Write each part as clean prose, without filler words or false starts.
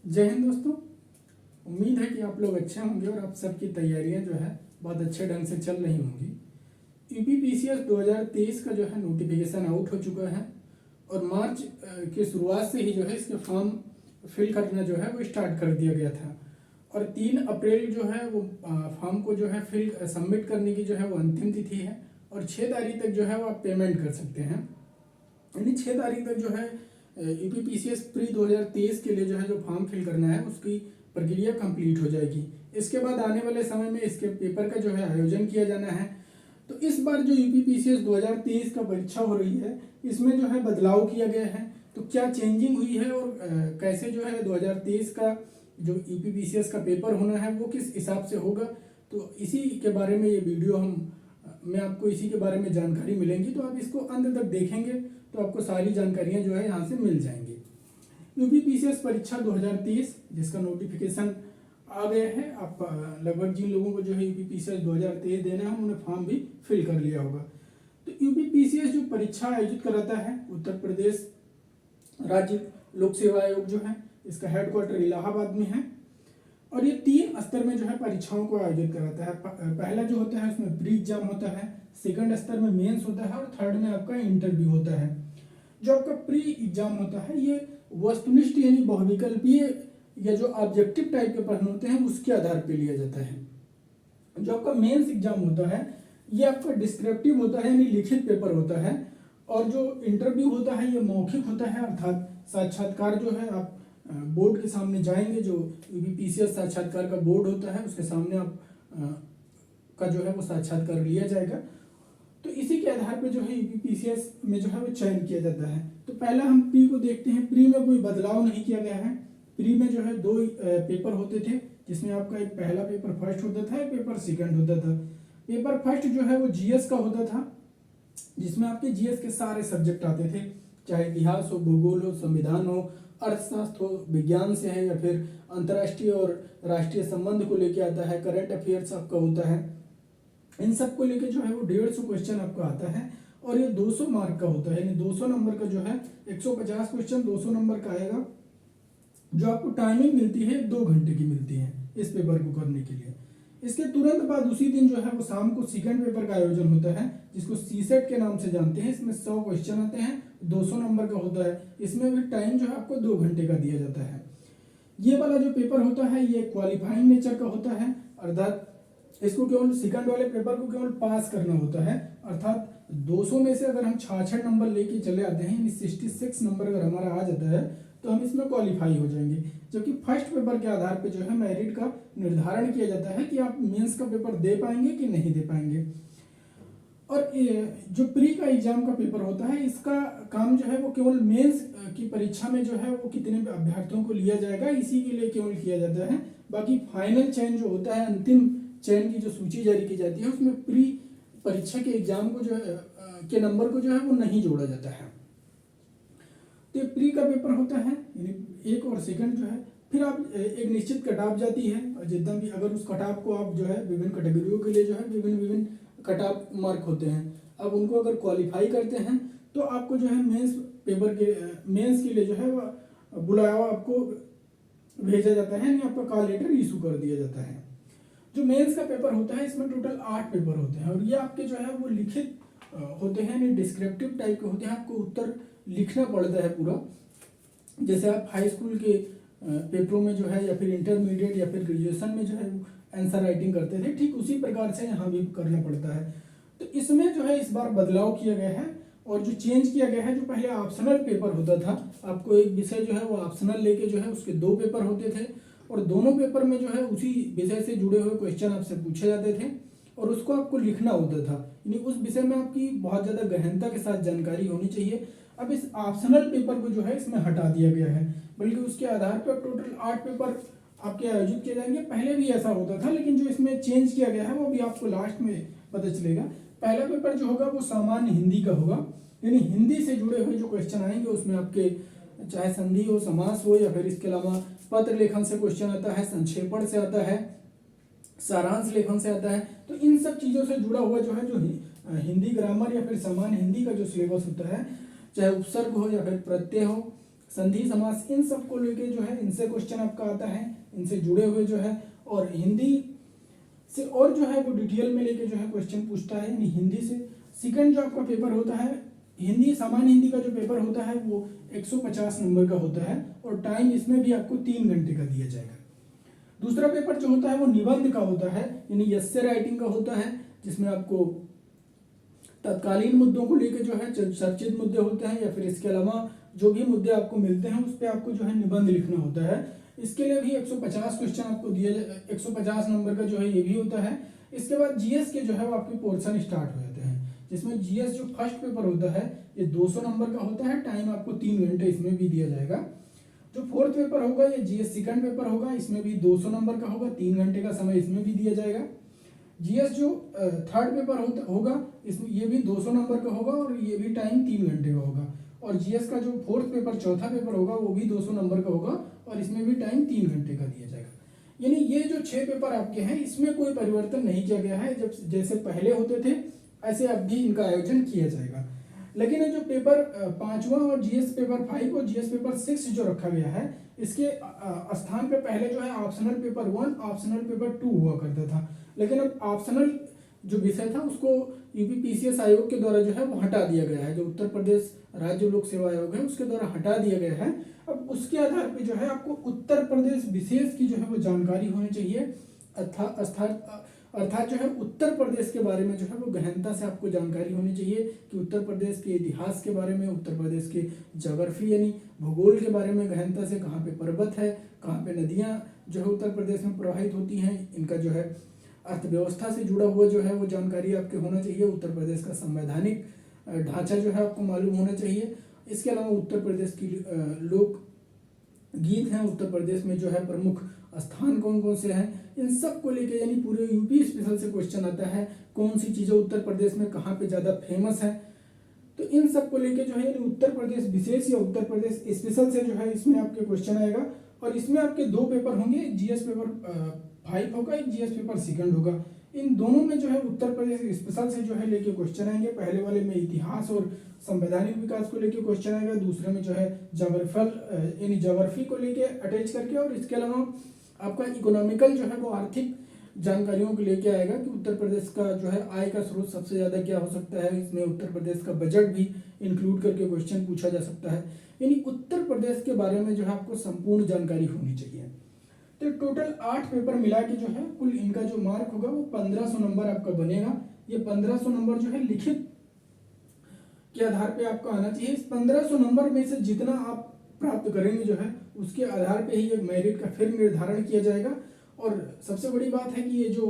जय हिंद दोस्तों। उम्मीद है कि आप लोग अच्छे होंगे और आप सबकी तैयारियां जो है बहुत अच्छे ढंग से चल रही होंगी। यूपीपीसीएस 2023 का जो है नोटिफिकेशन आउट हो चुका है और मार्च की शुरुआत से ही जो है इसके फॉर्म फिल करना जो है वो स्टार्ट कर दिया गया था और 3 अप्रैल जो है वो फॉर्म को जो है फिल सबमिट करने की जो है वो अंतिम तिथि है और 6 तारीख तक जो है वो आप पेमेंट कर सकते हैं। यानी 6 तारीख तक जो है यूपीपीसीएस प्री 2023 के लिए जो है जो फॉर्म फिल करना है उसकी प्रक्रिया कंप्लीट हो जाएगी। इसके बाद आने वाले समय में इसके पेपर का जो है आयोजन किया जाना है। तो इस बार जो यूपीपीसीएस 2023 का परीक्षा हो रही है इसमें जो है बदलाव किया गया है। तो क्या चेंजिंग हुई है और कैसे जो है 2023 का जो यूपीपीसीएस का पेपर होना है वो किस हिसाब से होगा, तो इसी के बारे में ये वीडियो मैं आपको इसी के बारे में जानकारी मिलेंगी। तो आप इसको अंत तक देखेंगे तो आपको सारी जानकारियां जो है यहाँ से मिल जाएंगी। यूपीपीसीएस परीक्षा 2023 जिसका नोटिफिकेशन आ गया है, आप लगभग जिन लोगों को जो है यूपीपीसीएस 2023 देना है उन्होंने फॉर्म भी फिल कर लिया होगा। तो यूपीपीसीएस जो परीक्षा आयोजित कराता है उत्तर प्रदेश राज्य लोक सेवा आयोग जो है इसका हेडक्वार्टर इलाहाबाद में है और ये 3 स्तर में जो है परीक्षाओं को आयोजित कराता है। पहला जो होता है उसमें प्री एग्जाम होता है, सेकंड स्तर में मेंस होता है और थर्ड में आपका इंटरव्यू होता है। जो आपका प्री एग्जाम होता है ये वस्तुनिष्ठ यानी बहुविकल्पीय या जो ऑब्जेक्टिव टाइप के प्रश्न होते हैं उसके आधार पर लिया जाता है। जो आपका मेंस एग्जाम होता है ये आपका डिस्क्रिप्टिव होता है यानी लिखित पेपर होता है और जो इंटरव्यू होता है ये मौखिक होता है, अर्थात साक्षात्कार जो है आप बोर्ड के सामने जाएंगे। जो यूपीपीसीएस साक्षात्कार का बोर्ड होता है उसके सामने आप का जो है वो साक्षात्कार लिया जाएगा। तो इसी के आधार पे जो है यूपीपीसीएस में जो है वो चयन किया जाता है। तो पहला हम प्री को देखते हैं। प्री में कोई बदलाव नहीं किया गया है। प्री में जो है 2 पेपर होते थे जिसमें आपका एक पहला पेपर फर्स्ट होता था, एक पेपर सेकंड होता था। पेपर फर्स्ट जो है वो जीएस का होता था जिसमें आपके जीएस के सारे सब्जेक्ट आते थे, चाहे इतिहास हो, भूगोल हो, संविधान हो, अर्थशास्त्र हो, विज्ञान से है या फिर अंतर्राष्ट्रीय और राष्ट्रीय संबंध को लेके आता है, करंट अफेयर्स आपका होता है। इन सब को लेके जो है वो 150 क्वेश्चन आपका आता है और ये 200 मार्क का होता है। यानी 200 नंबर का जो है 150 क्वेश्चन 200 नंबर का आएगा। जो आपको टाइमिंग मिलती है 2 घंटे की मिलती है इस पेपर को करने के लिए। इसके तुरंत बाद उसी दिन जो है वो शाम को सेकंड पेपर का आयोजन होता है जिसको सीसेट के नाम से जानते हैं। इसमें 100 क्वेश्चन आते हैं, 200 नंबर का होता है। इसमें भी टाइम जो है आपको 2 घंटे का दिया जाता है। ये वाला जो पेपर होता है ये क्वालिफाइंग नेचर का होता है, अर्थात इसको केवल सेकंड वाले पेपर को केवल पास करना होता है। अर्थात 200 में से अगर हम 66 नंबर लेके चले आते हैं यानी 66 नंबर अगर हमारा आ जाता है तो हम इसमें क्वालिफाई हो जाएंगे। जबकि फर्स्ट पेपर के आधार पे जो है मेरिट का निर्धारण किया जाता है कि आप मेंस का पेपर दे पाएंगे कि नहीं दे पाएंगे। और जो प्री का एग्जाम का पेपर होता है इसका काम जो है वो केवल मेंस की परीक्षा में जो है वो कितने अभ्यर्थियों को लिया जाएगा इसी के लिए केवल किया जाता है। बाकी फाइनल चयन जो होता है, अंतिम चयन की जो सूची जारी की जाती है उसमें प्री परीक्षा के एग्जाम को जो है के नंबर को जो है वो नहीं जोड़ा जाता है। तो प्री का पेपर होता है यानी 1 और सेकंड जो है, फिर आप एक निश्चित कट ऑफ जाती है और जितना भी अगर उस कट ऑफ को आप जो है विभिन्न कैटेगरियों के लिए जो है विभिन्न कट ऑफ मार्क होते हैं। अब उनको अगर क्वालिफाई करते हैं तो आपको जो है मेंस के लिए जो है वो बुलावा आपको भेजा जाता है, यानी आपका कॉल लेटर इशू कर दिया जाता है। जो मेंस का पेपर होता है इसमें टोटल 8 पेपर होते हैं और ये आपके जो है वो लिखित होते हैं, यानी डिस्क्रिप्टिव टाइप के होते हैं। आपको उत्तर लिखना पड़ता है पूरा, जैसे आप हाई स्कूल के पेपरों में जो है या फिर इंटरमीडिएट या फिर ग्रेजुएशन में जो है आंसर राइटिंग करते थे, ठीक उसी प्रकार से यहाँ भी करना पड़ता है। तो इसमें जो है इस बार बदलाव किया गया है और जो चेंज किया गया है, जो पहले ऑप्शनल पेपर होता था, आपको एक विषय जो है वो ऑप्शनल लेके जो है उसके 2 पेपर होते थे और दोनों पेपर में जो है उसी विषय से जुड़े हुए क्वेश्चन आपसे पूछे जाते थे और उसको आपको लिखना होता था। यानी उस विषय में आपकी बहुत ज़्यादा गहनता के साथ जानकारी होनी चाहिए। अब इस ऑप्शनल पेपर को जो है इसमें हटा दिया गया है, बल्कि उसके आधार पर टोटल 8 पेपर आपके आयोजित किए जाएंगे। पहले भी ऐसा होता था लेकिन जो इसमें चेंज किया गया है वो भी आपको लास्ट में पता चलेगा। पहला पेपर जो होगा वो सामान्य हिंदी का होगा, यानी हिंदी से जुड़े हुए जो क्वेश्चन आएंगे उसमें आपके चाहे संधि हो, समास हो या फिर इसके अलावा पत्र लेखन से क्वेश्चन आता है, संक्षेपण से आता है, सारांश लेखन से आता है। तो इन सब चीज़ों से जुड़ा हुआ जो है जो हिंदी ग्रामर या फिर सामान्य हिंदी का जो सिलेबस होता है, चाहे उपसर्ग हो या फिर प्रत्यय हो, संधि समास, इन सब को लेके जो है इनसे क्वेश्चन आपका आता है, इनसे जुड़े हुए जो है। और हिंदी से और जो है वो डिटेल में लेके जो है क्वेश्चन पूछता है, यानी हिंदी से। सेकंड जो आपका पेपर होता है हिंदी, सामान्य हिंदी का जो पेपर होता है वो 150 नंबर का होता है और टाइम इसमें भी आपको 3 घंटे का दिया जाएगा। दूसरा पेपर जो होता है वो निबंध का होता है, यानी एस्से राइटिंग का होता है, जिसमें आपको तत्कालीन मुद्दों को लेकर जो है चर्चित मुद्दे होते हैं या फिर इसके अलावा जो भी मुद्दे आपको मिलते हैं उस पर आपको जो है निबंध लिखना होता है। इसके लिए भी 150 क्वेश्चन आपको दिया 150 नंबर का जो है ये भी होता है। इसके बाद जीएस के जो है वो आपके पोर्शन स्टार्ट हो जाते हैं, जिसमें जीएस जो फर्स्ट पेपर होता है ये 200 नंबर का होता है, टाइम आपको 3 घंटे इसमें भी दिया जाएगा। जो फोर्थ पेपर होगा ये जीएस सेकंड पेपर होगा, इसमें भी 200 नंबर का होगा, 3 घंटे का समय इसमें भी दिया जाएगा। जीएस जो थर्ड पेपर होगा इसमें ये भी 200 नंबर का होगा और ये भी टाइम 3 घंटे का होगा। और जीएस का जो फोर्थ पेपर चौथा पेपर होगा वो भी 200 नंबर का होगा और इसमें भी टाइम 3 घंटे का दिया जाएगा। यानी ये जो 6 पेपर आपके हैं इसमें कोई परिवर्तन नहीं किया गया है, जब जैसे पहले होते थे ऐसे अब भी इनका आयोजन किया जाएगा। लेकिन ये जो पेपर 5वां और जीएस पेपर 5 और जीएस पेपर 6 जो रखा गया है इसके स्थान पे पहले जो है ऑप्शनल पेपर 1 ऑप्शनल पेपर 2 हुआ करता था, लेकिन अब ऑप्शनल जो विषय था उसको यूपीपीसीएस आयोग के द्वारा जो है वो हटा दिया गया है, जो उत्तर प्रदेश राज्य लोक सेवा आयोग है उसके द्वारा हटा दिया गया है। अब उसके आधार पे जो है आपको उत्तर प्रदेश विशेष की जो है वो जानकारी होनी चाहिए, अर्थात जो है उत्तर प्रदेश के बारे में जो है वो गहनता से आपको जानकारी होनी चाहिए कि उत्तर प्रदेश के इतिहास के बारे में, उत्तर प्रदेश के ज्योग्राफी यानी भूगोल के बारे में गहनता से, कहाँ पे पर्वत है, कहाँ पे नदियाँ जो है उत्तर प्रदेश में प्रवाहित होती हैं, इनका जो है अर्थव्यवस्था से जुड़ा हुआ जो है वो जानकारी आपके होना चाहिए। उत्तर प्रदेश का संवैधानिक ढांचा जो है आपको मालूम होना चाहिए। इसके अलावा उत्तर प्रदेश की लोक गीत हैं, उत्तर प्रदेश में जो है प्रमुख स्थान कौन कौन से हैं, इन सब को लेके यानी पूरे यूपी स्पेशल से क्वेश्चन आता है, कौन सी चीज़ें उत्तर प्रदेश में कहाँ पे ज़्यादा फेमस है, तो इन सब को लेके जो है यानी उत्तर प्रदेश विशेष या उत्तर प्रदेश स्पेशल से जो है इसमें आपके क्वेश्चन आएगा। और इसमें आपके 2 पेपर होंगे, जीएस पेपर 5 होगा, एक जीएस पेपर सेकंड होगा। इन दोनों में जो है उत्तर प्रदेश स्पेशल से जो है लेके क्वेश्चन आएंगे। पहले वाले में इतिहास और संवैधानिक विकास को लेके क्वेश्चन आएगा, दूसरे में जो है ज्योग्राफल यानी ज्योग्राफी को लेके अटैच करके, और इसके अलावा आपका इकोनॉमिकल जो है वो आर्थिक जानकारियों को लेके आएगा कि उत्तर प्रदेश का जो है आय का स्रोत सबसे ज़्यादा क्या हो सकता है। इसमें उत्तर प्रदेश का बजट भी इंक्लूड करके क्वेश्चन पूछा जा सकता है। यानी उत्तर प्रदेश के बारे में जो है आपको संपूर्ण जानकारी होनी चाहिए। तो टोटल 8 पेपर मिला के जो है कुल इनका जो मार्क होगा वो 1500 नंबर आपका बनेगा। ये 1500 नंबर जो है लिखित के आधार पे आपका आना चाहिए। इस 1500 नंबर में से जितना आप प्राप्त करेंगे जो है उसके आधार पे ही ये मेरिट का फिर निर्धारण किया जाएगा। और सबसे बड़ी बात है कि ये जो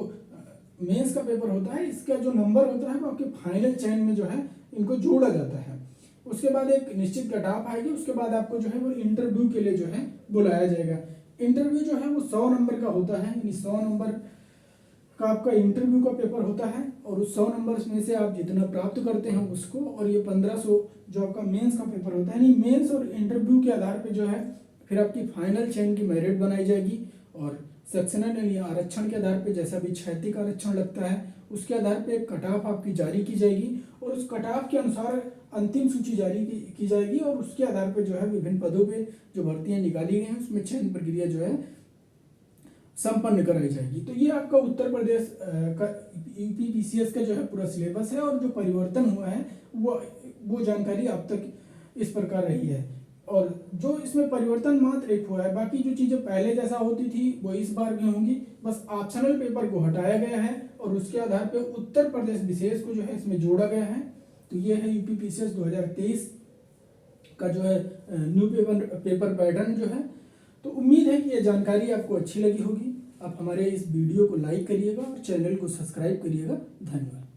मेंस का पेपर होता है इसका जो नंबर होता है वो आपके फाइनल चयन में जो है इनको जोड़ा जाता है। उसके बाद एक निश्चित कट ऑफ आएगी, उसके बाद आपको जो है वो इंटरव्यू के लिए जो है बुलाया जाएगा। इंटरव्यू जो है वो 100 नंबर का होता है, यानी 100 नंबर का आपका इंटरव्यू का पेपर होता है और उस 100 नंबर में से आप जितना प्राप्त करते हैं उसको, और ये 1500 जो आपका मेंस का पेपर होता है, यानी मेंस और इंटरव्यू के आधार पे जो है फिर आपकी फाइनल चयन की मेरिट बनाई जाएगी। और सेक्शनल यानी आरक्षण के आधार पे जैसा भी क्षैतिज आरक्षण लगता है उसके आधार पे एक कट ऑफ आपकी जारी की जाएगी और उस कट ऑफ के अनुसार अंतिम सूची जारी की जाएगी और उसके आधार पे जो है विभिन्न पदों पे जो भर्तियां निकाली गई हैं उसमें चयन प्रक्रिया जो है संपन्न कराई जाएगी। तो ये आपका उत्तर प्रदेश का यूपीपीसीएस का जो है पूरा सिलेबस है और जो परिवर्तन हुआ है वो जानकारी अब तक इस प्रकार रही है। और जो इसमें परिवर्तन मात्र एक हुआ है, बाकी जो चीज़ें पहले जैसा होती थी वो इस बार भी होंगी, बस ऑप्शनल पेपर को हटाया गया है और उसके आधार पे उत्तर प्रदेश विशेष को जो है इसमें जोड़ा गया है। तो ये है यूपीपीसीएस 2023 का जो है न्यू पेपर पैटर्न जो है। तो उम्मीद है कि ये जानकारी आपको अच्छी लगी होगी। आप हमारे इस वीडियो को लाइक करिएगा और चैनल को सब्सक्राइब करिएगा। धन्यवाद।